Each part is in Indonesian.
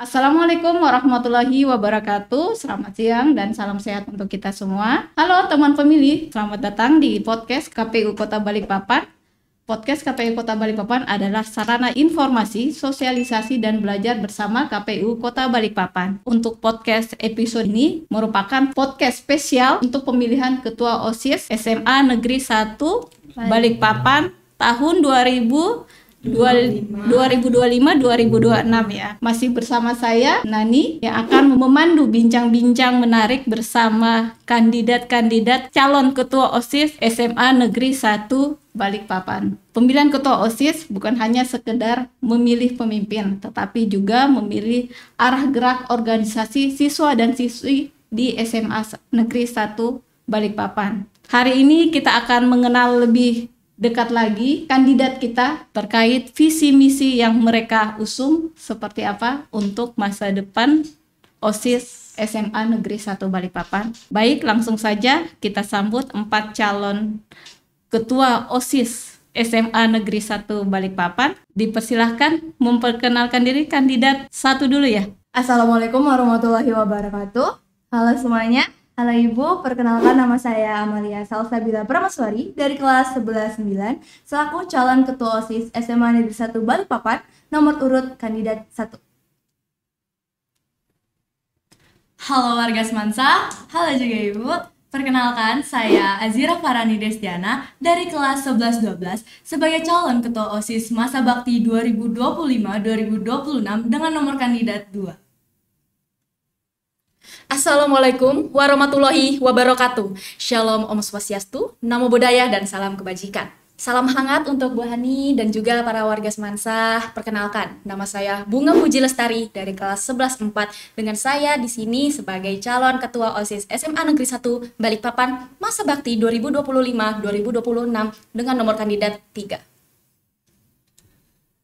Assalamualaikum warahmatullahi wabarakatuh. Selamat siang dan salam sehat untuk kita semua. Halo teman pemilih, selamat datang di podcast KPU Kota Balikpapan. Podcast KPU Kota Balikpapan adalah sarana informasi, sosialisasi, dan belajar bersama KPU Kota Balikpapan. Untuk podcast episode ini merupakan podcast spesial untuk pemilihan Ketua OSIS SMA Negeri 1 Balikpapan tahun 2025-2026 ya. Masih bersama saya Nani yang akan memandu bincang-bincang menarik bersama kandidat-kandidat calon ketua OSIS SMA Negeri 1 Balikpapan. Pemilihan ketua OSIS bukan hanya sekedar memilih pemimpin, tetapi juga memilih arah gerak organisasi siswa dan siswi di SMA Negeri 1 Balikpapan. Hari ini kita akan mengenal lebih dekat lagi kandidat kita terkait visi misi yang mereka usung seperti apa untuk masa depan OSIS SMA Negeri 1 Balikpapan. Baik, langsung saja kita sambut 4 calon ketua OSIS SMA Negeri 1 Balikpapan. Dipersilahkan memperkenalkan diri kandidat 1 dulu ya. Assalamualaikum warahmatullahi wabarakatuh. Halo semuanya. Halo Ibu, perkenalkan nama saya Amalia Salsabila Pramaswari dari kelas 11-9 selaku calon ketua OSIS SMA Negeri 1 Balikpapan, nomor urut kandidat 1. Halo warga Semansa, halo juga Ibu. Perkenalkan, saya Azira Farani Destiana dari kelas 11-12 sebagai calon ketua OSIS Masa Bakti 2025-2026 dengan nomor kandidat 2. Assalamualaikum warahmatullahi wabarakatuh. Shalom Om Swastiastu, Namo Buddhaya dan salam kebajikan. Salam hangat untuk Bu Hani dan juga para warga Semansa. Perkenalkan, nama saya Bunga Puji Lestari dari kelas 11-4 dengan saya di sini sebagai calon ketua OSIS SMA Negeri 1 Balikpapan Masa Bakti 2025-2026 dengan nomor kandidat 3.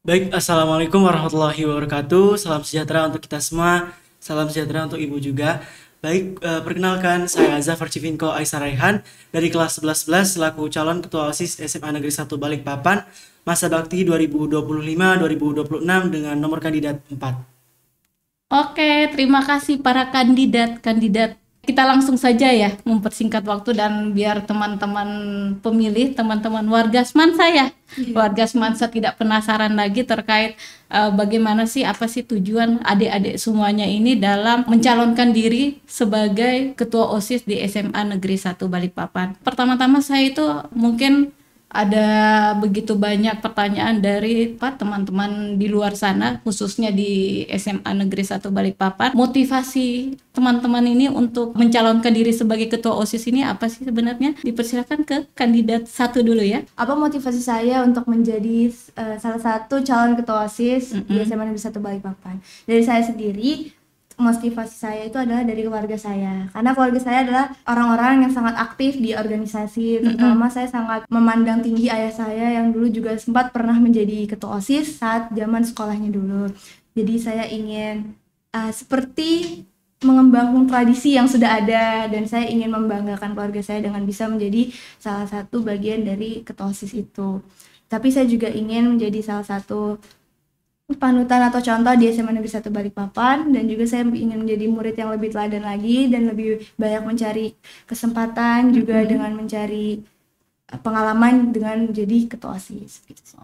Baik, Assalamualaikum warahmatullahi wabarakatuh. Salam sejahtera untuk kita semua. Salam sejahtera untuk Ibu juga. Baik, perkenalkan saya Zafar Civinko Aisyah Raihan dari kelas 11-11 selaku calon ketua OSIS SMA Negeri 1 Balikpapan Masa Bakti 2025-2026 dengan nomor kandidat 4. Oke, terima kasih para kandidat-kandidat. Kita langsung saja ya mempersingkat waktu dan biar teman-teman pemilih, teman-teman warga Semansa ya. Warga Semansa tidak penasaran lagi terkait bagaimana sih, apa sih tujuan adik-adik semuanya ini dalam mencalonkan diri sebagai ketua OSIS di SMA Negeri 1 Balikpapan. Pertama-tama saya itu mungkin ada begitu banyak pertanyaan dari teman-teman di luar sana, khususnya di SMA Negeri 1 Balikpapan. Motivasi teman-teman ini untuk mencalonkan diri sebagai ketua OSIS ini apa sih sebenarnya? Dipersilakan ke kandidat 1 dulu ya. Apa motivasi saya untuk menjadi salah satu calon ketua OSIS di SMA Negeri 1 Balikpapan? Dari saya sendiri, motivasi saya itu adalah dari keluarga saya, karena keluarga saya adalah orang-orang yang sangat aktif di organisasi. Terutama saya sangat memandang tinggi ayah saya yang dulu juga sempat pernah menjadi ketua OSIS saat zaman sekolahnya dulu. Jadi saya ingin seperti mengembangkan tradisi yang sudah ada, dan saya ingin membanggakan keluarga saya dengan bisa menjadi salah satu bagian dari ketua OSIS itu. Tapi saya juga ingin menjadi salah satu panutan atau contoh di SMA Negeri 1 Balikpapan, dan juga saya ingin menjadi murid yang lebih teladan lagi dan lebih banyak mencari kesempatan juga dengan mencari pengalaman dengan menjadi ketua OSIS gitu.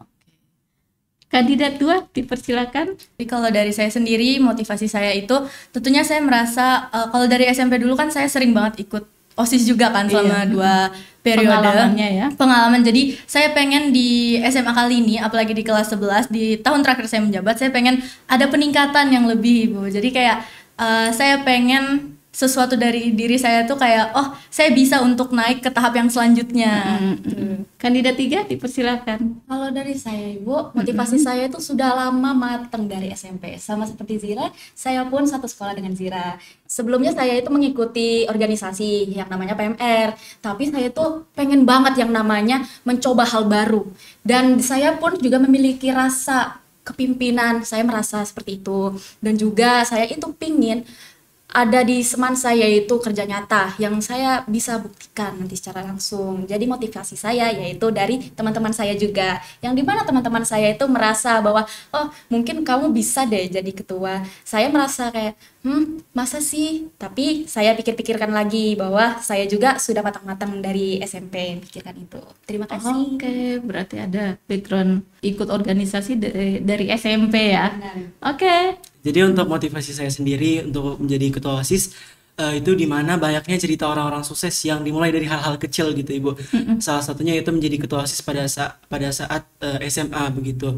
Kandidat 2 dipersilakan. Jadi kalau dari saya sendiri, motivasi saya itu tentunya saya merasa kalau dari SMP dulu kan saya sering banget ikut OSIS juga kan selama 2 periode pengalaman. Jadi saya pengen di SMA kali ini, apalagi di kelas 11 di tahun terakhir saya menjabat, saya pengen ada peningkatan yang lebih, Bu. Jadi kayak saya pengen sesuatu dari diri saya tuh kayak saya bisa untuk naik ke tahap yang selanjutnya. Kandidat 3 dipersilakan. Kalau dari saya Ibu, motivasi saya itu sudah lama matang dari SMP. Sama seperti Zira, saya pun satu sekolah dengan Zira. Sebelumnya saya itu mengikuti organisasi yang namanya PMR, tapi saya tuh pengen banget yang namanya mencoba hal baru. Dan saya pun juga memiliki rasa kepimpinan, saya merasa seperti itu. Dan juga saya itu pingin ada di Semansa, yaitu kerja nyata yang saya bisa buktikan nanti secara langsung. Jadi motivasi saya yaitu dari teman-teman saya juga, yang dimana teman-teman saya itu merasa bahwa oh mungkin kamu bisa deh jadi ketua. Saya merasa kayak masa sih, tapi saya pikir-pikirkan lagi bahwa saya juga sudah matang-matang dari SMP pikirkan itu. Terima kasih. Oke, berarti ada background ikut organisasi dari SMP ya. Oke. Jadi untuk motivasi saya sendiri untuk menjadi ketua OSIS itu dimana banyaknya cerita orang-orang sukses yang dimulai dari hal-hal kecil gitu Ibu. Salah satunya itu menjadi ketua OSIS pada saat SMA begitu.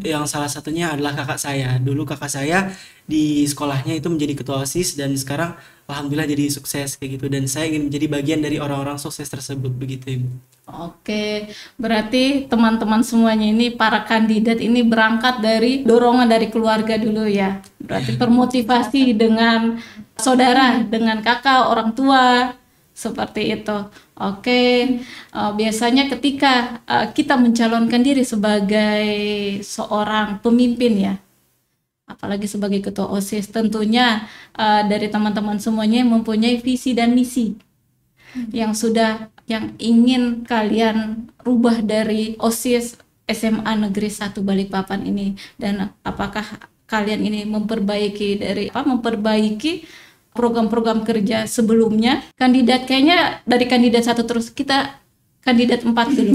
Yang salah satunya adalah kakak saya. Dulu kakak saya di sekolahnya itu menjadi ketua OSIS dan sekarang alhamdulillah jadi sukses kayak gitu, dan saya ingin menjadi bagian dari orang-orang sukses tersebut begitu Ibu. Oke, berarti teman-teman semuanya ini, para kandidat ini berangkat dari dorongan dari keluarga dulu ya. Berarti termotivasi dengan saudara, dengan kakak, orang tua, seperti itu. Oke, biasanya ketika kita mencalonkan diri sebagai seorang pemimpin ya, apalagi sebagai ketua OSIS, tentunya dari teman-teman semuanya mempunyai visi dan misi yang ingin kalian rubah dari OSIS SMA Negeri 1 Balikpapan ini. Dan apakah kalian ini memperbaiki program-program kerja sebelumnya? Kandidat, kayaknya dari kandidat 1 terus, kita kandidat 4 dulu.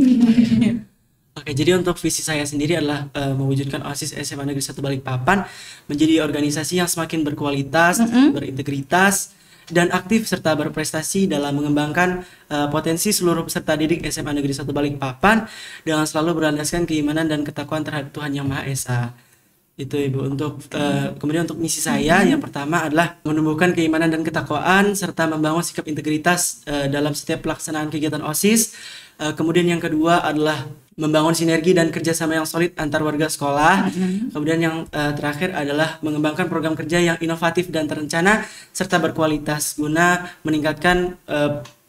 Oke, jadi untuk visi saya sendiri adalah mewujudkan OSIS SMA Negeri 1 Balikpapan menjadi organisasi yang semakin berkualitas, berintegritas, dan aktif serta berprestasi dalam mengembangkan potensi seluruh peserta didik SMA Negeri 1 Balikpapan dengan selalu berlandaskan keimanan dan ketakwaan terhadap Tuhan Yang Maha Esa. Itu Ibu. Untuk kemudian untuk misi saya yang pertama adalah menumbuhkan keimanan dan ketakwaan serta membangun sikap integritas dalam setiap pelaksanaan kegiatan OSIS. Kemudian yang kedua adalah membangun sinergi dan kerjasama yang solid antar warga sekolah. Kemudian yang terakhir adalah mengembangkan program kerja yang inovatif dan terencana serta berkualitas guna meningkatkan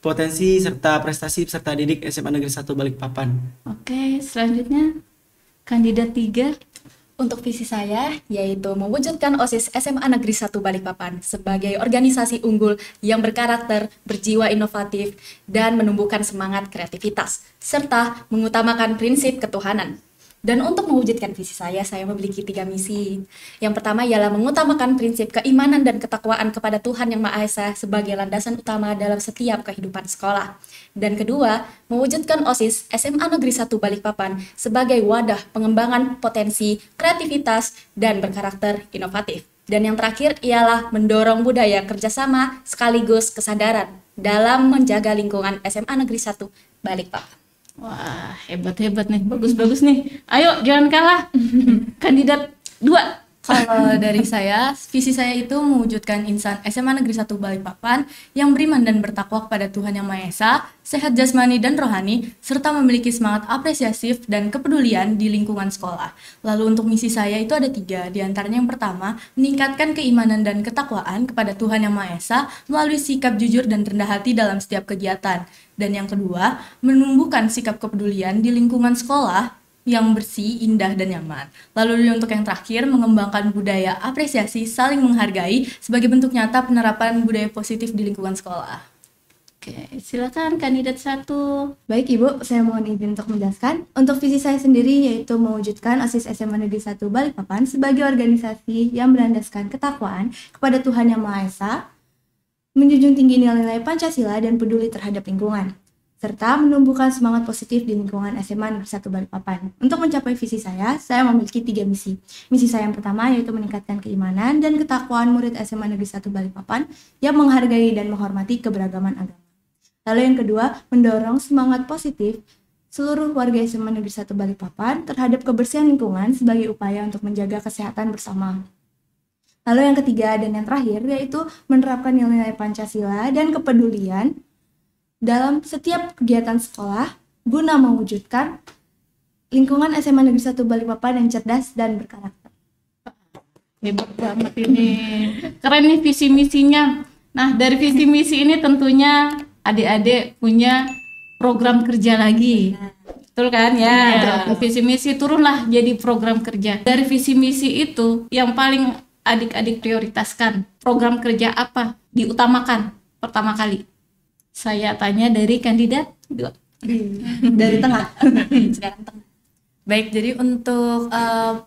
potensi serta prestasi peserta didik SMA Negeri 1 Balikpapan. Oke, selanjutnya kandidat 3. Untuk visi saya yaitu mewujudkan OSIS SMA Negeri 1 Balikpapan sebagai organisasi unggul yang berkarakter, berjiwa inovatif, dan menumbuhkan semangat kreativitas, serta mengutamakan prinsip ketuhanan. Dan untuk mewujudkan visi saya memiliki 3 misi. Yang pertama ialah mengutamakan prinsip keimanan dan ketakwaan kepada Tuhan Yang Maha Esa sebagai landasan utama dalam setiap kehidupan sekolah. Dan kedua, mewujudkan OSIS SMA Negeri 1 Balikpapan sebagai wadah pengembangan potensi, kreativitas, dan berkarakter inovatif. Dan yang terakhir ialah mendorong budaya kerjasama sekaligus kesadaran dalam menjaga lingkungan SMA Negeri 1 Balikpapan. Wah, hebat-hebat nih, bagus-bagus nih. Ayo, jangan kalah. Kandidat 2. Kalau dari saya, visi saya itu mewujudkan insan SMA Negeri 1 Balikpapan yang beriman dan bertakwa kepada Tuhan Yang Maha Esa, sehat jasmani dan rohani, serta memiliki semangat apresiatif dan kepedulian di lingkungan sekolah. Lalu untuk misi saya itu ada 3, diantaranya yang pertama, meningkatkan keimanan dan ketakwaan kepada Tuhan Yang Maha Esa melalui sikap jujur dan rendah hati dalam setiap kegiatan. Dan yang kedua, menumbuhkan sikap kepedulian di lingkungan sekolah yang bersih, indah, dan nyaman. Lalu untuk yang terakhir, mengembangkan budaya apresiasi, saling menghargai sebagai bentuk nyata penerapan budaya positif di lingkungan sekolah. Oke, silakan kandidat 1. Baik Ibu, saya mohon izin untuk menjelaskan. Untuk visi saya sendiri yaitu mewujudkan OSIS SMA Negeri 1 Balikpapan sebagai organisasi yang berlandaskan ketakwaan kepada Tuhan Yang Maha Esa, menjunjung tinggi nilai-nilai Pancasila dan peduli terhadap lingkungan, serta menumbuhkan semangat positif di lingkungan SMA Negeri 1 Balikpapan. Untuk mencapai visi saya memiliki 3 misi. Misi saya yang pertama yaitu meningkatkan keimanan dan ketakwaan murid SMA Negeri 1 Balikpapan yang menghargai dan menghormati keberagaman agama. Lalu yang kedua, mendorong semangat positif seluruh warga SMA Negeri 1 Balikpapan terhadap kebersihan lingkungan sebagai upaya untuk menjaga kesehatan bersama. Lalu yang ketiga dan yang terakhir yaitu menerapkan nilai-nilai Pancasila dan kepedulian dalam setiap kegiatan sekolah guna mewujudkan lingkungan SMA Negeri 1 Balikpapan yang cerdas dan berkarakter. Hebat banget ini. Keren nih visi misinya. Nah, dari visi misi ini tentunya adik-adik punya program kerja lagi. Betul kan ya? Visi misi turunlah jadi program kerja. Dari visi misi itu yang paling adik-adik prioritaskan? Program kerja apa diutamakan pertama kali? Saya tanya dari kandidat 2. Dari tengah. Sekarang tengah. Baik, jadi untuk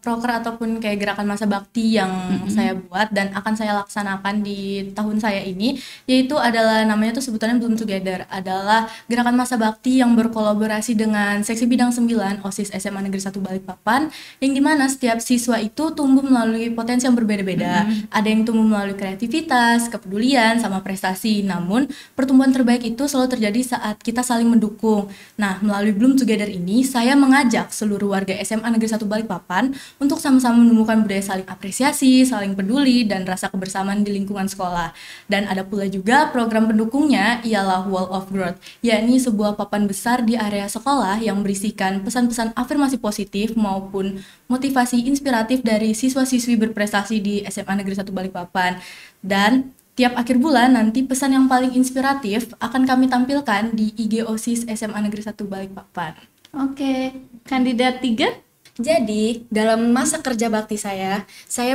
proker ataupun kayak gerakan masa bakti yang saya buat dan akan saya laksanakan di tahun saya ini, yaitu adalah namanya tuh sebutannya Bloom Together, adalah gerakan masa bakti yang berkolaborasi dengan Seksi Bidang 9 OSIS SMA Negeri 1 Balikpapan, yang dimana setiap siswa itu tumbuh melalui potensi yang berbeda-beda. Ada yang tumbuh melalui kreativitas, kepedulian, sama prestasi. Namun, pertumbuhan terbaik itu selalu terjadi saat kita saling mendukung. Nah, melalui Bloom Together ini, saya mengajak seluruh warga SMA Negeri 1 Balikpapan untuk sama-sama menemukan budaya saling apresiasi, saling peduli, dan rasa kebersamaan di lingkungan sekolah. Dan ada pula juga program pendukungnya ialah Wall of Growth, yakni sebuah papan besar di area sekolah yang berisikan pesan-pesan afirmasi positif maupun motivasi inspiratif dari siswa-siswi berprestasi di SMA Negeri 1 Balikpapan. Dan tiap akhir bulan nanti pesan yang paling inspiratif akan kami tampilkan di IG OSIS SMA Negeri 1 Balikpapan. Oke, kandidat 3. Jadi, dalam masa kerja bakti saya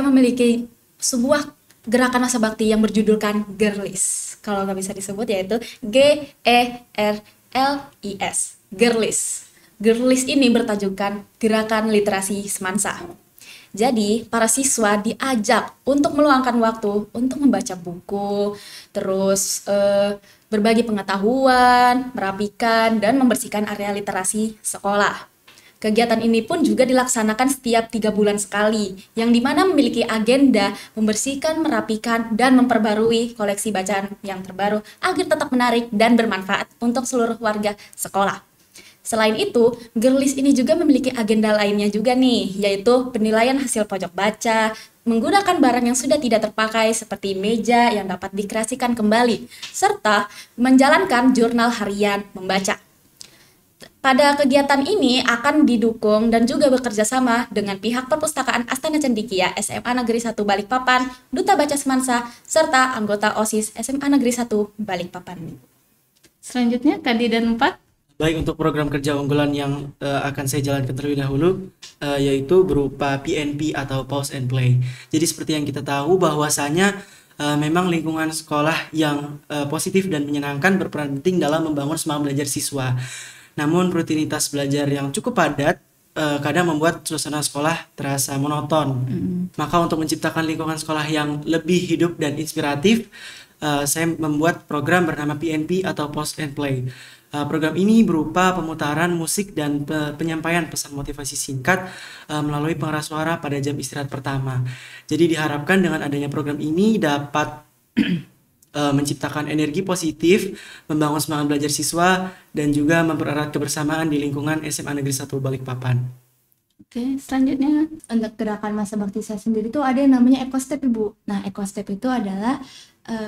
memiliki sebuah gerakan masa bakti yang berjudulkan Girlis. Kalau nggak bisa disebut yaitu GERLIS. Girlis. Girlis ini bertajukan Gerakan Literasi Semansa. Jadi, para siswa diajak untuk meluangkan waktu untuk membaca buku, terus berbagi pengetahuan, merapikan, dan membersihkan area literasi sekolah. Kegiatan ini pun juga dilaksanakan setiap 3 bulan sekali, yang dimana memiliki agenda membersihkan, merapikan, dan memperbarui koleksi bacaan yang terbaru agar tetap menarik dan bermanfaat untuk seluruh warga sekolah. Selain itu, Girlis ini juga memiliki agenda lainnya juga nih, yaitu penilaian hasil pojok baca, menggunakan barang yang sudah tidak terpakai seperti meja yang dapat dikreasikan kembali, serta menjalankan jurnal harian membaca. Pada kegiatan ini akan didukung dan juga bekerja sama dengan pihak Perpustakaan Astana Cendekia SMA Negeri 1 Balikpapan, Duta Baca Semansa, serta anggota OSIS SMA Negeri 1 Balikpapan. Selanjutnya kandidat 4. Baik, untuk program kerja unggulan yang akan saya jalankan terlebih dahulu yaitu berupa PNP atau Pause and Play. Jadi seperti yang kita tahu bahwasanya memang lingkungan sekolah yang positif dan menyenangkan berperan penting dalam membangun semangat belajar siswa. Namun rutinitas belajar yang cukup padat kadang membuat suasana sekolah terasa monoton. Maka untuk menciptakan lingkungan sekolah yang lebih hidup dan inspiratif, saya membuat program bernama PNP atau Pause and Play. Program ini berupa pemutaran musik dan penyampaian pesan motivasi singkat melalui pengeras suara pada jam istirahat pertama. Jadi diharapkan dengan adanya program ini dapat menciptakan energi positif, membangun semangat belajar siswa, dan juga mempererat kebersamaan di lingkungan SMA Negeri 1 Balikpapan. Oke, selanjutnya Untuk gerakan masa bakti saya sendiri tuh ada yang namanya EcoStep, Ibu. Nah, EcoStep itu adalah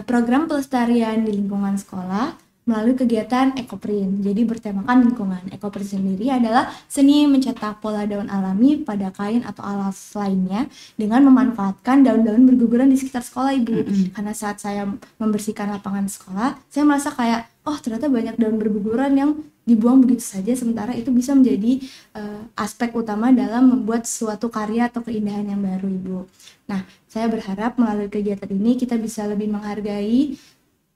program pelestarian di lingkungan sekolah melalui kegiatan ekoprint. Jadi bertemakan lingkungan. Ekoprint sendiri adalah seni mencetak pola daun alami pada kain atau alas lainnya dengan memanfaatkan daun-daun berguguran di sekitar sekolah, Ibu. Karena saat saya membersihkan lapangan sekolah, saya merasa kayak, oh ternyata banyak daun berguguran yang dibuang begitu saja, sementara itu bisa menjadi aspek utama dalam membuat suatu karya atau keindahan yang baru, Ibu. Nah, saya berharap melalui kegiatan ini kita bisa lebih menghargai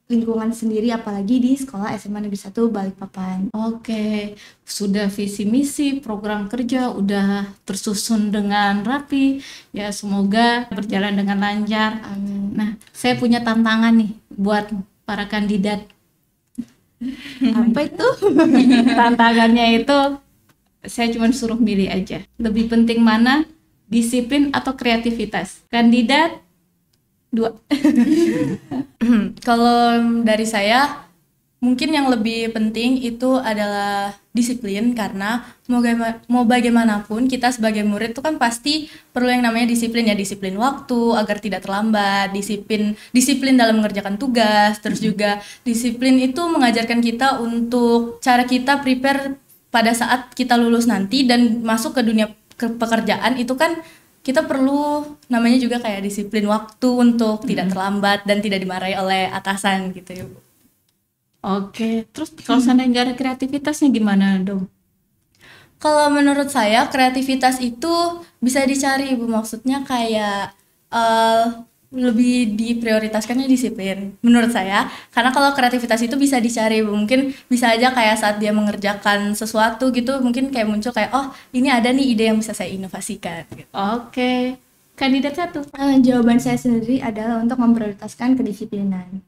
lingkungan sendiri, apalagi di sekolah SMA Negeri 1 Balikpapan. Oke, sudah visi misi, program kerja udah tersusun dengan rapi. Ya, semoga berjalan dengan lancar. Amin. Nah, saya punya tantangan nih buat para kandidat. Apa itu? Tantangannya itu saya cuma suruh milih aja. Lebih penting mana? Disiplin atau kreativitas? Kandidat 2. Kalau dari saya, mungkin yang lebih penting itu adalah disiplin, karena mau bagaimanapun kita sebagai murid itu kan pasti perlu yang namanya disiplin, ya, disiplin waktu agar tidak terlambat, disiplin dalam mengerjakan tugas, terus juga disiplin itu mengajarkan kita untuk cara kita prepare pada saat kita lulus nanti dan masuk ke dunia pekerjaan. Itu kan kita perlu namanya juga kayak disiplin waktu untuk tidak terlambat dan tidak dimarahi oleh atasan gitu ya, Bu. Oke, terus kalau seandainya nggak ada kreativitasnya gimana dong? Kalau menurut saya kreativitas itu bisa dicari, Ibu. Maksudnya kayak lebih diprioritaskannya disiplin menurut saya, karena kalau kreativitas itu bisa dicari, mungkin bisa aja kayak saat dia mengerjakan sesuatu gitu mungkin kayak muncul kayak oh ini ada nih ide yang bisa saya inovasikan gitu. Oke, kandidat 1. Jawaban saya sendiri adalah untuk memprioritaskan kedisiplinan.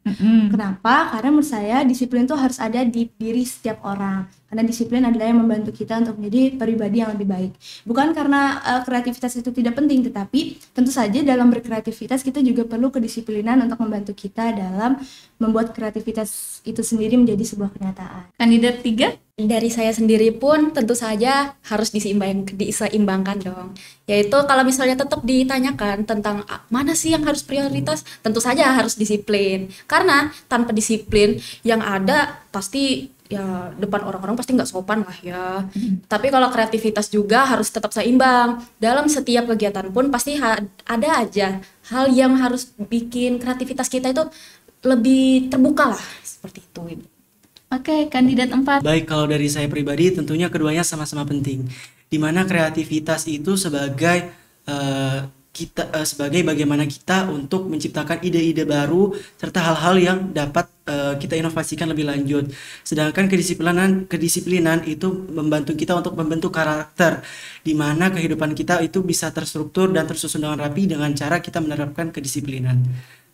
Kenapa? Karena menurut saya disiplin itu harus ada di diri setiap orang. Karena disiplin adalah yang membantu kita untuk menjadi pribadi yang lebih baik. Bukan karena kreativitas itu tidak penting, tetapi tentu saja dalam berkreativitas kita juga perlu kedisiplinan untuk membantu kita dalam membuat kreativitas itu sendiri menjadi sebuah kenyataan. Kandidat 3. Dari saya sendiri pun tentu saja harus diseimbangkan dong. Yaitu kalau misalnya tetap ditanyakan tentang mana sih yang harus prioritas, tentu saja harus disiplin. Karena tanpa disiplin yang ada pasti ya depan orang-orang pasti nggak sopan lah ya. Tapi kalau kreativitas juga harus tetap seimbang. Dalam setiap kegiatan pun pasti ada aja hal yang harus bikin kreativitas kita itu lebih terbuka lah, seperti itu. Oke, kandidat 4. Baik, kalau dari saya pribadi tentunya keduanya sama-sama penting. Di mana kreativitas itu sebagai sebagai bagaimana kita untuk menciptakan ide-ide baru serta hal-hal yang dapat kita inovasikan lebih lanjut. Sedangkan kedisiplinan itu membantu kita untuk membentuk karakter, di mana kehidupan kita itu bisa terstruktur dan tersusun dengan rapi dengan cara kita menerapkan kedisiplinan.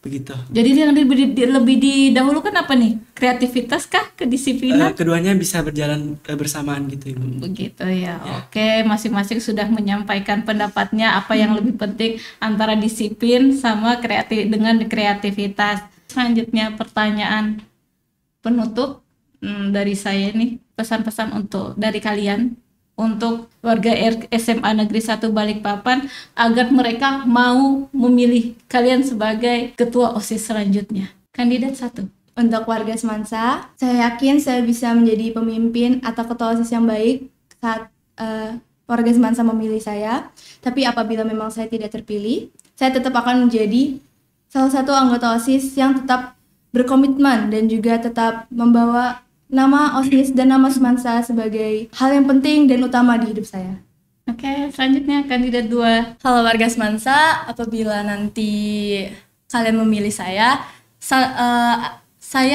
Begitu. Jadi yang lebih didahulukan apa nih? Kreativitas kah? Kedisiplinan? Keduanya bisa berjalan bersamaan gitu, Ibu. Begitu ya. Oke, masing-masing sudah menyampaikan pendapatnya apa yang lebih penting antara disiplin sama kreativitas. Selanjutnya pertanyaan penutup dari saya nih, pesan-pesan untuk dari kalian untuk warga SMA Negeri 1 Balikpapan agar mereka mau memilih kalian sebagai ketua OSIS selanjutnya. Kandidat 1. Untuk warga Semansa, saya yakin saya bisa menjadi pemimpin atau ketua OSIS yang baik saat warga Semansa memilih saya. Tapi apabila memang saya tidak terpilih, saya tetap akan menjadi salah satu anggota OSIS yang tetap berkomitmen dan juga tetap membawa nama OSIS dan nama Semansa sebagai hal yang penting dan utama di hidup saya. Oke, selanjutnya kandidat 2. Halo warga Semansa, apabila nanti kalian memilih saya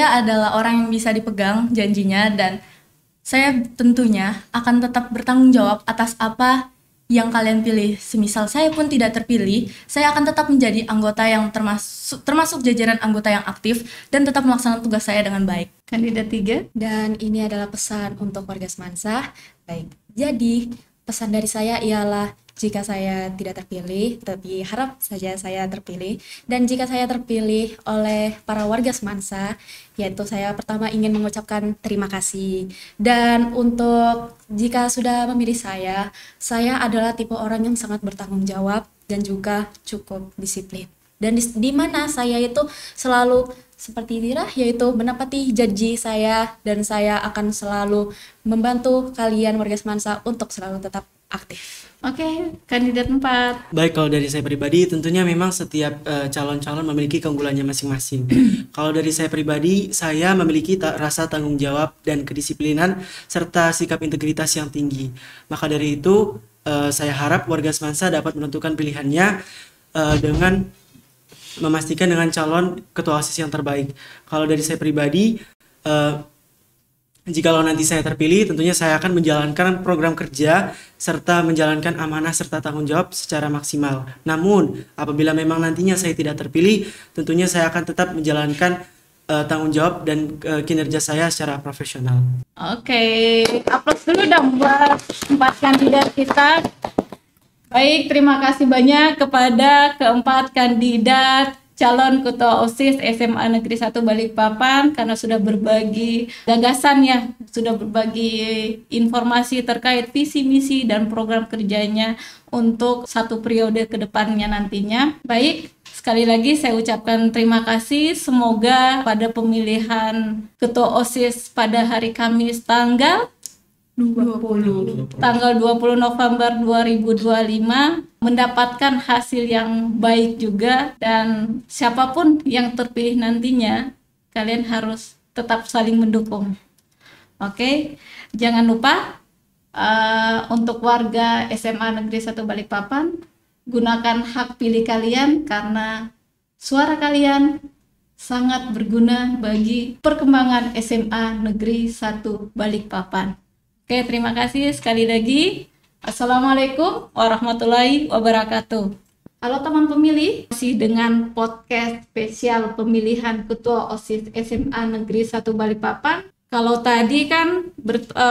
adalah orang yang bisa dipegang janjinya, dan saya tentunya akan tetap bertanggung jawab atas apa yang kalian pilih. Semisal saya pun tidak terpilih, saya akan tetap menjadi anggota yang termasuk jajaran anggota yang aktif dan tetap melaksanakan tugas saya dengan baik. Kandidat 3. Dan ini adalah pesan untuk warga Semansa. Baik, jadi pesan dari saya ialah jika saya tidak terpilih, tapi harap saja saya terpilih. Dan jika saya terpilih oleh para warga Semansa, yaitu saya pertama ingin mengucapkan terima kasih. Dan untuk jika sudah memilih saya adalah tipe orang yang sangat bertanggung jawab dan juga cukup disiplin. Dan di mana saya itu selalu seperti Tira, yaitu menepati janji saya, dan saya akan selalu membantu kalian warga Semansa untuk selalu tetap aktif. Oke, kandidat 4. Baik, kalau dari saya pribadi tentunya memang setiap calon-calon memiliki keunggulannya masing-masing. Kalau dari saya pribadi, saya memiliki rasa tanggung jawab dan kedisiplinan serta sikap integritas yang tinggi. Maka dari itu saya harap warga Semansa dapat menentukan pilihannya dengan memastikan dengan calon ketua OSIS yang terbaik. Kalau dari saya pribadi, jikalau nanti saya terpilih, tentunya saya akan menjalankan program kerja serta menjalankan amanah serta tanggung jawab secara maksimal. Namun, apabila memang nantinya saya tidak terpilih, tentunya saya akan tetap menjalankan tanggung jawab dan kinerja saya secara profesional. Oke, aplaus dulu dong buat 4 kandidat kita. Baik, terima kasih banyak kepada keempat kandidat calon ketua OSIS SMA Negeri 1 Balikpapan karena sudah berbagi gagasan ya, sudah berbagi informasi terkait visi misi dan program kerjanya untuk 1 periode ke depannya nantinya. Baik, sekali lagi saya ucapkan terima kasih. Semoga pada pemilihan ketua OSIS pada hari Kamis tanggal 20 November 2025 mendapatkan hasil yang baik juga, dan siapapun yang terpilih nantinya kalian harus tetap saling mendukung. Oke, jangan lupa untuk warga SMA Negeri 1 Balikpapan, gunakan hak pilih kalian karena suara kalian sangat berguna bagi perkembangan SMA Negeri 1 Balikpapan. Oke, terima kasih sekali lagi. Assalamualaikum warahmatullahi wabarakatuh. Halo teman pemilih, masih dengan podcast spesial pemilihan Ketua OSIS SMA Negeri 1 Balikpapan. Kalau tadi kan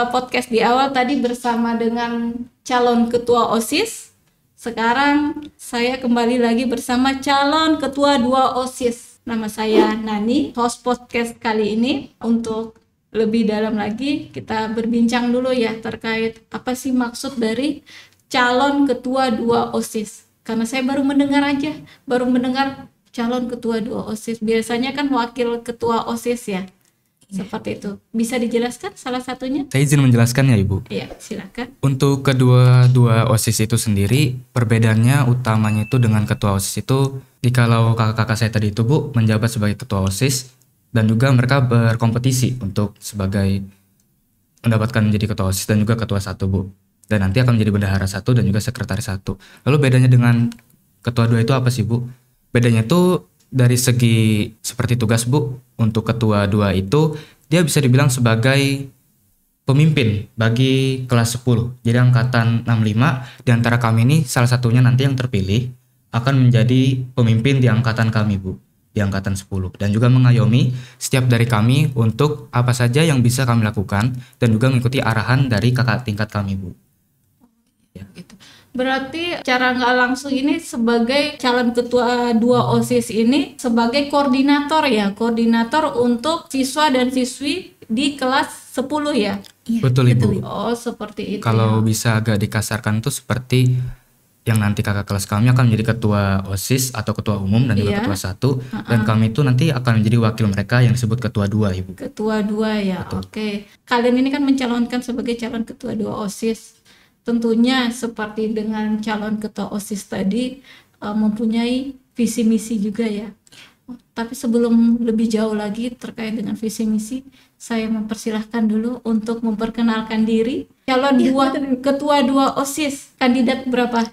podcast di awal tadi bersama dengan calon Ketua OSIS, sekarang saya kembali lagi bersama calon Ketua 2 OSIS. Nama saya Nani, host podcast kali ini. Untuk lebih dalam lagi, kita berbincang dulu ya terkait apa sih maksud dari calon Ketua 2 OSIS. Karena saya baru mendengar calon Ketua 2 OSIS. Biasanya kan wakil Ketua OSIS ya. Seperti itu. Bisa dijelaskan salah satunya? Saya izin menjelaskan ya Ibu. Iya, silakan. Untuk kedua OSIS itu sendiri, perbedaannya utamanya itu dengan ketua OSIS itu, jikalau kakak-kakak saya tadi itu Bu menjabat sebagai ketua OSIS dan juga mereka berkompetisi untuk sebagai mendapatkan menjadi ketua OSIS dan juga ketua 1 Bu. Dan nanti akan menjadi bendahara 1 dan juga sekretaris 1. Lalu bedanya dengan ketua 2 itu apa sih Bu? Bedanya itu dari segi seperti tugas Bu, untuk ketua 2 itu dia bisa dibilang sebagai pemimpin bagi kelas 10. Jadi angkatan 65 di antara kami ini salah satunya nanti yang terpilih akan menjadi pemimpin di angkatan kami Bu, di angkatan 10, dan juga mengayomi setiap dari kami untuk apa saja yang bisa kami lakukan dan juga mengikuti arahan dari kakak tingkat kami Bu. Ya, gitu. Berarti cara nggak langsung ini sebagai calon ketua 2 OSIS ini sebagai koordinator ya, koordinator untuk siswa dan siswi di kelas 10 ya? Iya, betul Ibu. Oh, seperti itu. Kalau ya. bisa agak dikasarkan tuh seperti yang nanti kakak kelas kami akan menjadi ketua OSIS atau ketua umum dan juga ketua 1, dan kami itu nanti akan menjadi wakil mereka yang disebut ketua 2 Ibu. Ketua 2 ya, oke. Kalian ini kan mencalonkan sebagai calon ketua 2 OSIS. Tentunya seperti dengan calon ketua OSIS tadi mempunyai visi misi juga ya. Tapi sebelum lebih jauh lagi terkait dengan visi misi, saya mempersilahkan dulu untuk memperkenalkan diri. Calon ketua 2 OSIS, kandidat berapa?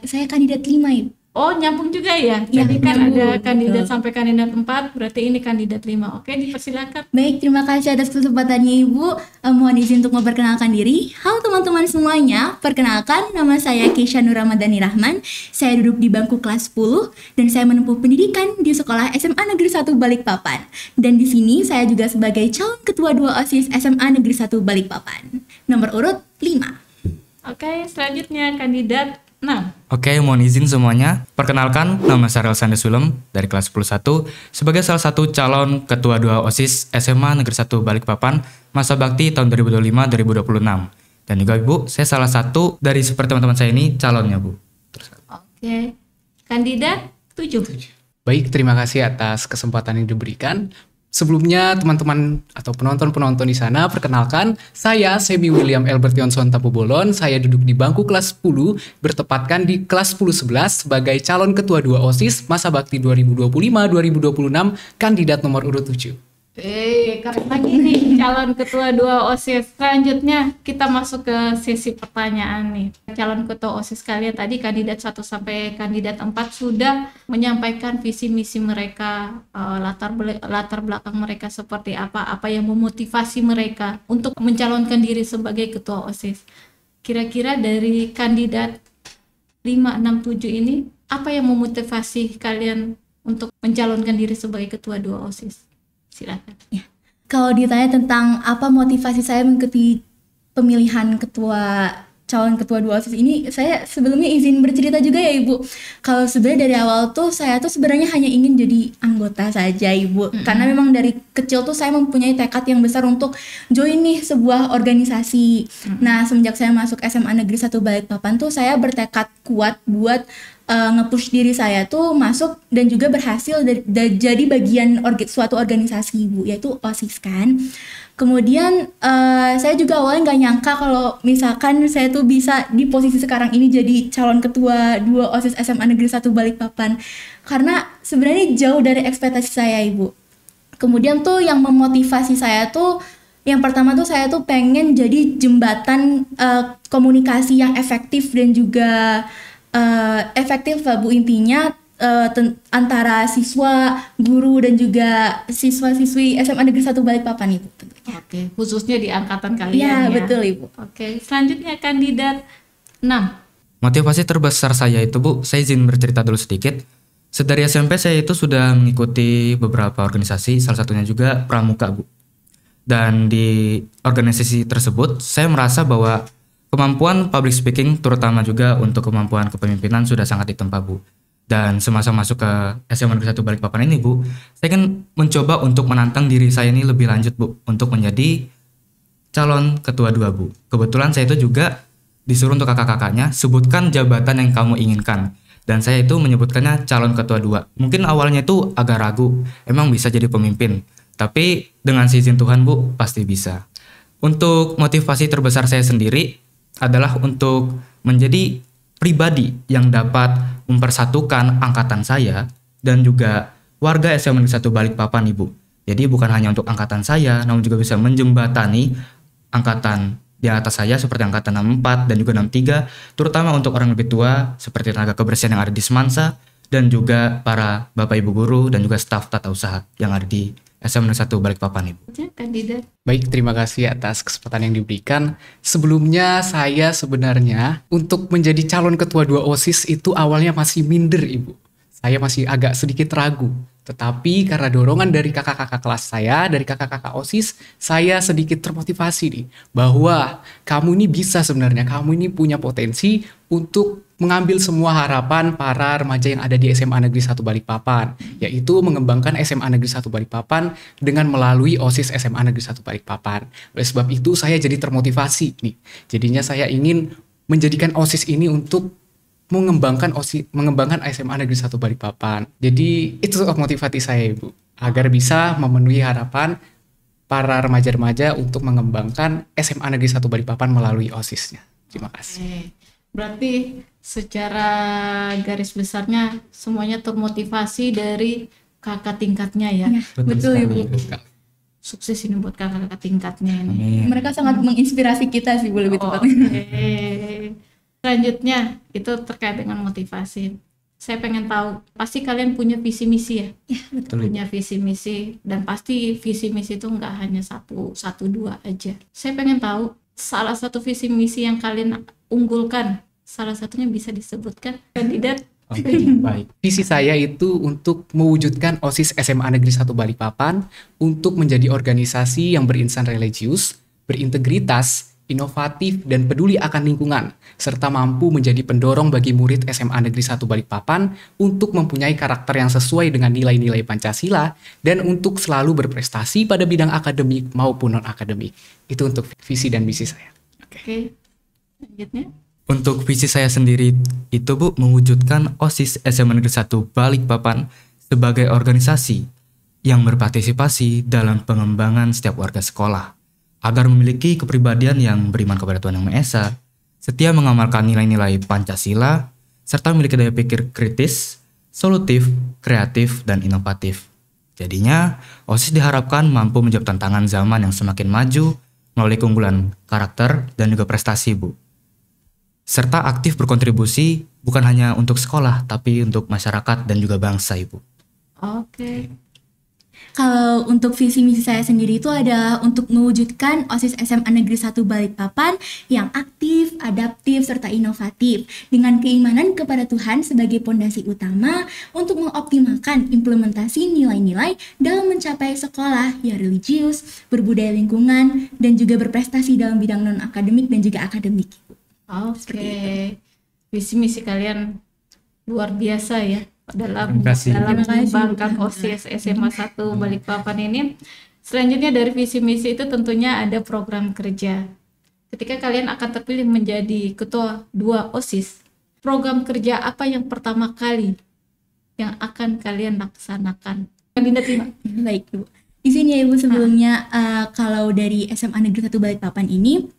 Saya kandidat 5 Ibu. Oh, nyambung juga ya? Jadi kan ada kandidat sampai kandidat 4, berarti ini kandidat 5. Oke, dipersilakan. Baik, terima kasih atas kesempatannya Ibu. Mohon izin untuk memperkenalkan diri. Halo teman-teman semuanya, perkenalkan nama saya Keisha Nur Ramadhani Rahman. Saya duduk di bangku kelas 10 dan saya menempuh pendidikan di sekolah SMA Negeri 1 Balikpapan. Dan di sini saya juga sebagai calon ketua 2 OSIS SMA Negeri 1 Balikpapan. Nomor urut 5. Oke, selanjutnya kandidat 6. Oke, mohon izin semuanya. Perkenalkan, nama saya Relsan Desulem dari kelas 10-1 sebagai salah satu calon ketua 2 OSIS SMA Negeri 1 Balikpapan masa bakti tahun 2025-2026. Dan juga Ibu, saya salah satu dari seperti teman-teman saya ini calonnya Bu. Oke, kandidat 7. Baik, terima kasih atas kesempatan yang diberikan. Sebelumnya teman-teman atau penonton-penonton di sana, perkenalkan saya Semi William Albert Johnson Tapubolon. Saya duduk di bangku kelas 10, bertepatkan di kelas 10-11 sebagai calon ketua 2 OSIS masa bakti 2025-2026, kandidat nomor urut 7. Keren lagi nih calon ketua 2 OSIS. Selanjutnya kita masuk ke sesi pertanyaan nih. Calon ketua OSIS kalian tadi kandidat 1 sampai kandidat 4 sudah menyampaikan visi misi mereka, latar belakang mereka seperti apa yang memotivasi mereka untuk mencalonkan diri sebagai ketua OSIS. Kira-kira dari kandidat 5, 6, 7 ini apa yang memotivasi kalian untuk mencalonkan diri sebagai ketua 2 OSIS? Silakan. Ya. Kalau ditanya tentang apa motivasi saya mengikuti pemilihan calon ketua 2 OSIS ini, saya sebelumnya izin bercerita juga ya Ibu. Kalau sebenarnya dari awal tuh saya tuh sebenarnya hanya ingin jadi anggota saja Ibu. Karena memang dari kecil tuh saya mempunyai tekad yang besar untuk join nih sebuah organisasi. Nah, semenjak saya masuk SMA Negeri 1 Balikpapan tuh saya bertekad kuat buat nge-push diri saya tuh masuk dan juga berhasil jadi bagian suatu organisasi Ibu, yaitu OSIS kan. Kemudian saya juga awalnya nggak nyangka kalau misalkan saya tuh bisa di posisi sekarang ini jadi calon ketua 2 OSIS SMA Negeri 1 Balikpapan. Karena sebenarnya jauh dari ekspektasi saya Ibu. Kemudian tuh yang memotivasi saya tuh, yang pertama tuh saya tuh pengen jadi jembatan komunikasi yang efektif dan juga efektif lah Bu, intinya antara siswa, guru dan juga siswa-siswi SMA Negeri 1 Balikpapan itu tentunya. Oke, khususnya di angkatan kalian Iya, ya. betul Ibu. Oke, selanjutnya kandidat 6. Motivasi terbesar saya itu Bu, saya izin bercerita dulu sedikit. Sedari SMP saya itu sudah mengikuti beberapa organisasi, salah satunya juga Pramuka Bu. Dan di organisasi tersebut saya merasa bahwa kemampuan public speaking terutama juga untuk kemampuan kepemimpinan sudah sangat ditempa Bu. Dan semasa masuk ke SMA Negeri 1 Balikpapan ini Bu, saya kan mencoba untuk menantang diri saya ini lebih lanjut Bu, untuk menjadi calon ketua 2 Bu. Kebetulan saya itu juga disuruh untuk kakak-kakaknya, sebutkan jabatan yang kamu inginkan. Dan saya itu menyebutkannya calon ketua 2. Mungkin awalnya itu agak ragu, emang bisa jadi pemimpin. Tapi dengan izin Tuhan Bu, pasti bisa. Untuk motivasi terbesar saya sendiri adalah untuk menjadi pribadi yang dapat mempersatukan angkatan saya dan juga warga SMA Negeri 1 Balikpapan Ibu. Jadi bukan hanya untuk angkatan saya, namun juga bisa menjembatani angkatan di atas saya seperti angkatan 64 dan juga 63, terutama untuk orang lebih tua seperti tenaga kebersihan yang ada di Semansa dan juga para Bapak Ibu guru dan juga staf tata usaha yang ada di SMA Negeri 1 Balikpapan Ibu. Kandidat. Baik, terima kasih atas kesempatan yang diberikan. Sebelumnya saya sebenarnya untuk menjadi calon ketua 2 OSIS itu awalnya masih minder Ibu. Saya masih agak sedikit ragu. Tetapi karena dorongan dari kakak-kakak kelas saya, dari kakak-kakak OSIS, saya sedikit termotivasi nih. Bahwa kamu ini bisa sebenarnya, kamu ini punya potensi untuk mengambil semua harapan para remaja yang ada di SMA Negeri 1 Balikpapan. Yaitu mengembangkan SMA Negeri 1 Balikpapan dengan melalui OSIS SMA Negeri 1 Balikpapan. Oleh sebab itu saya jadi termotivasi nih. Jadinya saya ingin menjadikan OSIS ini untuk mengembangkan SMA Negeri 1 Balikpapan. Jadi itu motivasi saya Ibu, agar bisa memenuhi harapan para remaja-remaja untuk mengembangkan SMA Negeri 1 Balikpapan melalui OSIS-nya. Terima kasih. Berarti secara garis besarnya semuanya termotivasi dari kakak tingkatnya ya. Betul Ibu. Sukses ini buat kakak-kakak tingkatnya ini. Mereka sangat menginspirasi kita sih Bu, lebih tepatnya. Selanjutnya itu terkait dengan motivasi. Saya pengen tahu, pasti kalian punya visi misi ya? Ya, betul. Punya visi misi, dan pasti visi misi itu nggak hanya satu dua aja. Saya pengen tahu salah satu visi misi yang kalian unggulkan, salah satunya bisa disebutkan kandidat. Oke, baik. Visi saya itu untuk mewujudkan OSIS SMA Negeri 1 Balikpapan untuk menjadi organisasi yang berinsan religius, berintegritas, inovatif, dan peduli akan lingkungan, serta mampu menjadi pendorong bagi murid SMA Negeri 1 Balikpapan untuk mempunyai karakter yang sesuai dengan nilai-nilai Pancasila dan untuk selalu berprestasi pada bidang akademik maupun non-akademik. Itu untuk visi dan misi saya. Oke. Selanjutnya. Untuk visi saya sendiri itu Bu, mewujudkan OSIS SMA Negeri 1 Balikpapan sebagai organisasi yang berpartisipasi dalam pengembangan setiap warga sekolah, agar memiliki kepribadian yang beriman kepada Tuhan Yang Maha Esa, setia mengamalkan nilai-nilai Pancasila, serta memiliki daya pikir kritis, solutif, kreatif, dan inovatif. Jadinya, OSIS diharapkan mampu menjawab tantangan zaman yang semakin maju melalui keunggulan karakter dan juga prestasi, Bu. Serta aktif berkontribusi bukan hanya untuk sekolah, tapi untuk masyarakat dan juga bangsa, Ibu. Oke. Kalau untuk visi misi saya sendiri itu adalah untuk mewujudkan OSIS SMA Negeri 1 Balikpapan yang aktif, adaptif, serta inovatif dengan keimanan kepada Tuhan sebagai pondasi utama untuk mengoptimalkan implementasi nilai-nilai dalam mencapai sekolah yang religius, berbudaya lingkungan, dan juga berprestasi dalam bidang non-akademik dan juga akademik. Oke. Visi misi kalian luar biasa ya. dalam Terima kasih. mengembangkan OSIS SMA 1 Balikpapan ini. Selanjutnya dari visi misi itu tentunya ada program kerja. Ketika kalian akan terpilih menjadi ketua 2 OSIS, program kerja apa yang pertama kali yang akan kalian laksanakan? Kandidat 5. Baik Ibu. Di sini ya Ibu sebelumnya kalau dari SMA Negeri 1 Balikpapan ini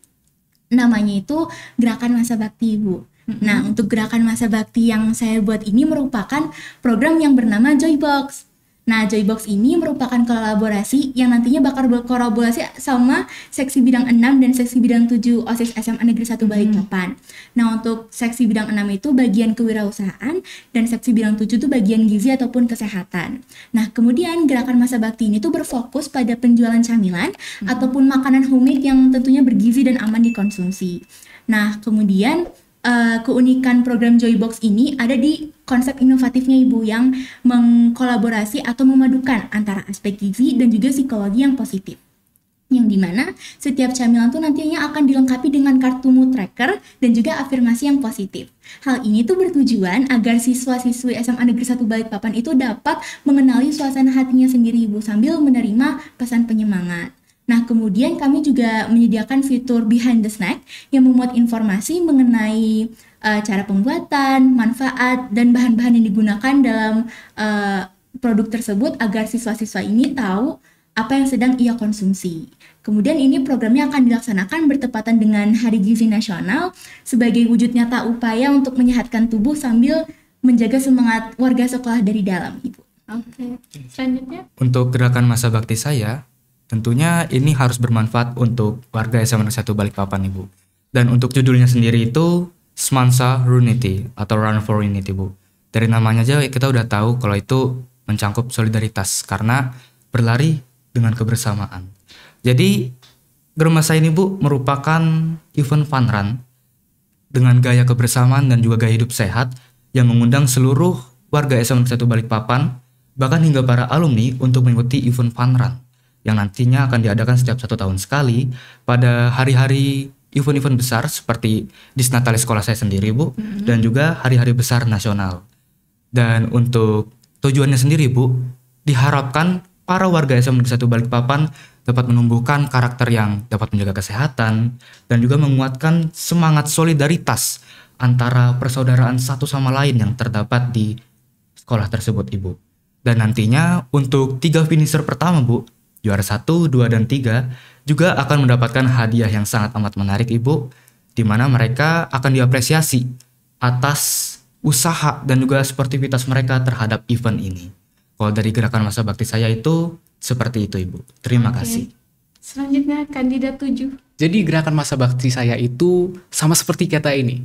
namanya itu Gerakan Masa Bakti Ibu. Nah, untuk Gerakan Masa Bakti yang saya buat ini merupakan program yang bernama Joybox. Nah, Joybox ini merupakan kolaborasi yang nantinya bakal berkolaborasi sama seksi bidang 6 dan seksi bidang 7 OSIS SMA Negeri 1 Balikpapan. Nah, untuk seksi bidang 6 itu bagian kewirausahaan dan seksi bidang 7 itu bagian gizi ataupun kesehatan. Nah, kemudian gerakan masa bakti ini tuh berfokus pada penjualan camilan ataupun makanan homemade yang tentunya bergizi dan aman dikonsumsi. Nah, kemudian keunikan program Joybox ini ada di konsep inovatifnya Ibu yang mengkolaborasi atau memadukan antara aspek gizi dan juga psikologi yang positif. Yang dimana setiap camilan tuh nantinya akan dilengkapi dengan kartu mood tracker dan juga afirmasi yang positif. Hal ini tuh bertujuan agar siswa-siswi SMA Negeri 1 Balikpapan itu dapat mengenali suasana hatinya sendiri Ibu sambil menerima pesan penyemangat. Nah, kemudian kami juga menyediakan fitur Behind the Snack yang memuat informasi mengenai cara pembuatan, manfaat, dan bahan-bahan yang digunakan dalam produk tersebut agar siswa-siswa ini tahu apa yang sedang ia konsumsi. Kemudian ini programnya akan dilaksanakan bertepatan dengan Hari Gizi Nasional sebagai wujud nyata upaya untuk menyehatkan tubuh sambil menjaga semangat warga sekolah dari dalam, Ibu. Oke. Selanjutnya. Untuk gerakan masa bakti saya, tentunya ini harus bermanfaat untuk warga SMA Negeri 1 Balikpapan, Ibu. Dan untuk judulnya sendiri itu Semansa Unity atau Run for Unity, Bu. Dari namanya aja kita udah tahu kalau itu mencangkup solidaritas karena berlari dengan kebersamaan. Jadi Germasa ini, Bu, merupakan event fun run dengan gaya kebersamaan dan juga gaya hidup sehat yang mengundang seluruh warga SMA Negeri 1 Balikpapan bahkan hingga para alumni untuk mengikuti event fun run yang nantinya akan diadakan setiap 1 tahun sekali pada hari-hari event-event besar seperti Disnatalis sekolah saya sendiri, Bu, dan juga hari-hari besar nasional. Dan untuk tujuannya sendiri, Bu, diharapkan para warga SMA Negeri 1 Balikpapan dapat menumbuhkan karakter yang dapat menjaga kesehatan dan juga menguatkan semangat solidaritas antara persaudaraan satu sama lain yang terdapat di sekolah tersebut, Ibu. Dan nantinya untuk 3 finisher pertama, Bu, juara 1, 2, dan 3 juga akan mendapatkan hadiah yang sangat amat menarik, Ibu, di mana mereka akan diapresiasi atas usaha dan juga sportivitas mereka terhadap event ini. Kalau dari gerakan masa bakti saya itu seperti itu, Ibu. Terima kasih. Selanjutnya kandidat 7. Jadi gerakan masa bakti saya itu sama seperti kata ini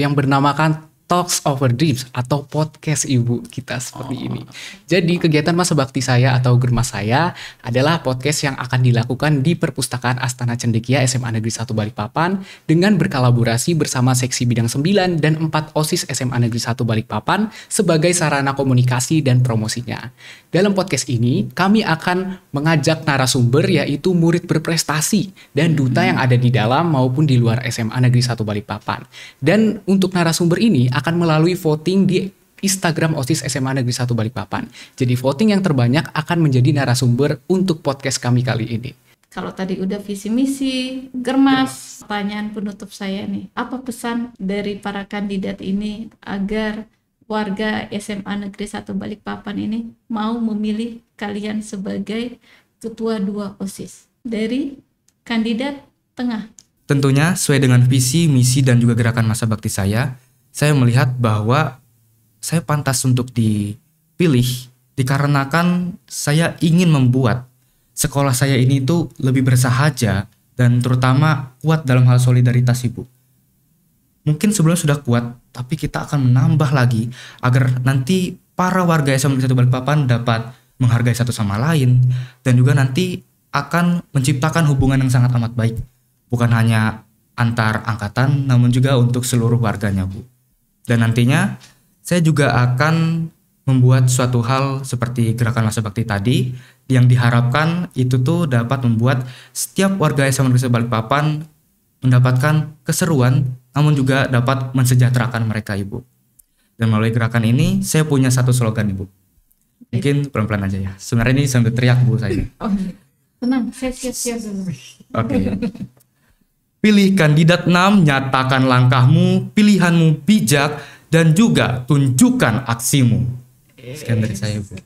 yang bernamakan Talks Over Dreams atau podcast Ibu kita seperti ini. Jadi kegiatan masa bakti saya atau Germas saya adalah podcast yang akan dilakukan di Perpustakaan Astana Cendekia SMA Negeri 1 Balikpapan dengan berkolaborasi bersama seksi bidang 9 dan 4 OSIS SMA Negeri 1 Balikpapan sebagai sarana komunikasi dan promosinya. Dalam podcast ini kami akan mengajak narasumber yaitu murid berprestasi dan duta yang ada di dalam maupun di luar SMA Negeri 1 Balikpapan. Dan untuk narasumber ini akan melalui voting di Instagram OSIS SMA Negeri 1 Balikpapan. Jadi voting yang terbanyak akan menjadi narasumber untuk podcast kami kali ini. Kalau tadi udah visi misi, Germas, pertanyaan penutup saya nih, apa pesan dari para kandidat ini agar warga SMA Negeri 1 Balikpapan ini mau memilih kalian sebagai ketua 2 OSIS? Dari kandidat tengah. Tentunya sesuai dengan visi, misi, dan juga gerakan masa bakti saya melihat bahwa saya pantas untuk dipilih dikarenakan saya ingin membuat sekolah saya ini tuh lebih bersahaja dan terutama kuat dalam hal solidaritas, Ibu. Mungkin sebelumnya sudah kuat, tapi kita akan menambah lagi agar nanti para warga SMA Negeri 1 Balikpapan dapat menghargai satu sama lain dan juga nanti akan menciptakan hubungan yang sangat amat baik. Bukan hanya antar angkatan, namun juga untuk seluruh warganya, Bu. Dan nantinya saya juga akan membuat suatu hal seperti gerakan masa bakti tadi yang diharapkan itu tuh dapat membuat setiap warga SMA Negeri 1 Balikpapan mendapatkan keseruan namun juga dapat mensejahterakan mereka, Ibu. Dan melalui gerakan ini saya punya satu slogan, Ibu. Mungkin pelan-pelan aja ya. Sebenarnya ini sambil teriak, Bu, saya. Oh, tenang, siap dulu. Oke. Pilih kandidat 6, nyatakan langkahmu, pilihanmu bijak, dan juga tunjukkan aksimu. Sekian dari saya, Bu.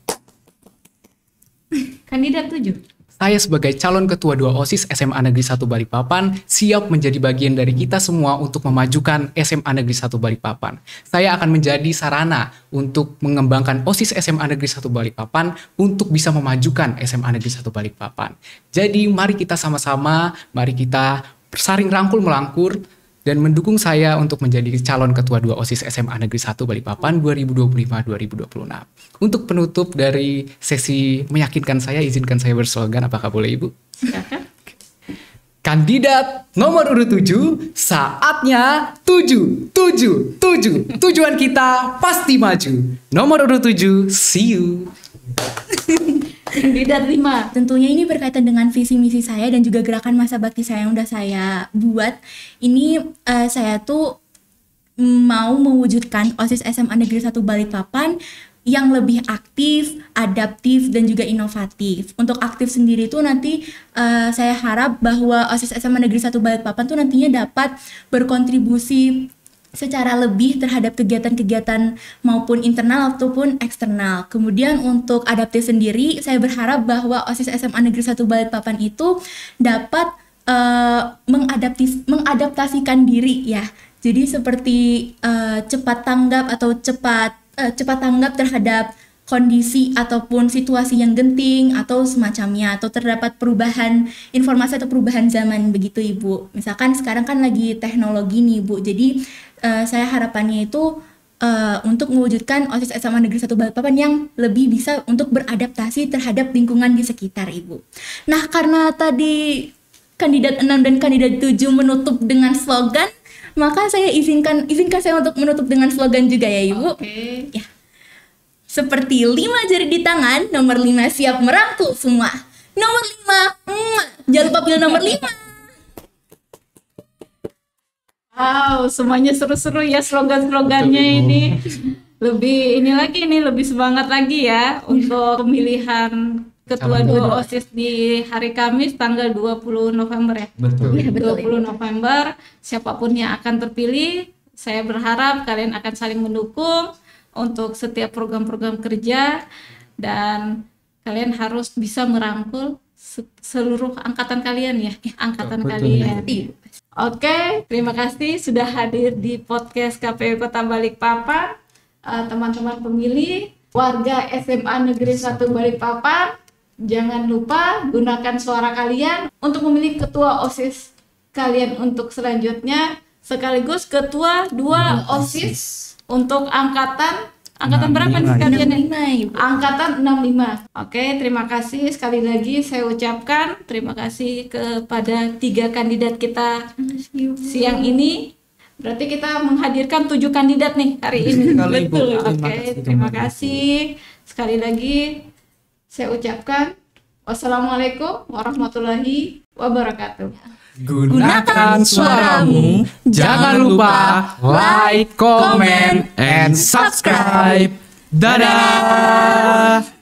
Kandidat 7. Saya sebagai calon ketua 2 OSIS SMA Negeri 1 Balikpapan siap menjadi bagian dari kita semua untuk memajukan SMA Negeri 1 Balikpapan. Saya akan menjadi sarana untuk mengembangkan OSIS SMA Negeri 1 Balikpapan untuk bisa memajukan SMA Negeri 1 Balikpapan. Jadi mari kita sama-sama, mari kita saling rangkul melangkur dan mendukung saya untuk menjadi calon ketua 2 OSIS SMA Negeri 1 Balikpapan 2025-2026. Untuk penutup dari sesi meyakinkan saya, izinkan saya berslogan, apakah boleh Ibu? Silakan. Kandidat nomor urut 7, saatnya 7. Tujuan kita pasti maju. Nomor urut 7, see you. Kandidat 5. Tentunya ini berkaitan dengan visi misi saya dan juga gerakan masa bakti saya yang udah saya buat. Ini saya tuh mau mewujudkan OSIS SMA Negeri 1 Balikpapan yang lebih aktif, adaptif, dan juga inovatif. Untuk aktif sendiri tuh nanti saya harap bahwa OSIS SMA Negeri 1 Balikpapan tuh nantinya dapat berkontribusi secara lebih terhadap kegiatan-kegiatan maupun internal ataupun eksternal. Kemudian untuk adaptif sendiri, saya berharap bahwa OSIS SMA Negeri 1 Balikpapan itu dapat mengadaptasikan diri ya. Jadi seperti cepat tanggap atau cepat tanggap terhadap kondisi ataupun situasi yang genting atau semacamnya, atau terdapat perubahan informasi atau perubahan zaman begitu Ibu. Misalkan sekarang kan lagi teknologi nih Ibu, jadi saya harapannya itu untuk mewujudkan OSIS SMA Negeri 1 Balikpapan yang lebih bisa untuk beradaptasi terhadap lingkungan di sekitar Ibu. Nah, karena tadi kandidat 6 dan kandidat 7 menutup dengan slogan, maka saya izinkan saya untuk menutup dengan slogan juga ya Ibu. Oke. Ya. Seperti 5 jari di tangan, nomor 5 siap merangkul semua. Nomor 5, jangan lupa pilih nomor 5. Wow, semuanya seru-seru ya slogan-slogannya ini. Lebih semangat lagi ya untuk pemilihan ketua 2 OSIS di hari Kamis tanggal 20 November ya. Betul. Ya, betul. 20 November, siapapun yang akan terpilih, saya berharap kalian akan saling mendukung untuk setiap program-program kerja, dan kalian harus bisa merangkul seluruh angkatan kalian ya, angkatan kalian. Oke, terima kasih sudah hadir di podcast KPU Kota Balikpapan. Teman-teman pemilih, warga SMA Negeri 1 Balikpapan, jangan lupa gunakan suara kalian untuk memilih ketua OSIS kalian untuk selanjutnya, sekaligus ketua 2 OSIS untuk angkatan berapa nih kalian nih? Angkatan 65. Oke, terima kasih sekali lagi saya ucapkan terima kasih kepada 3 kandidat kita siang ini. Berarti kita menghadirkan 7 kandidat nih hari ini. Betul. Oke, terima kasih sekali lagi saya ucapkan wassalamualaikum warahmatullahi wabarakatuh. Gunakan suaramu. Jangan lupa like, comment, and subscribe. Dadah.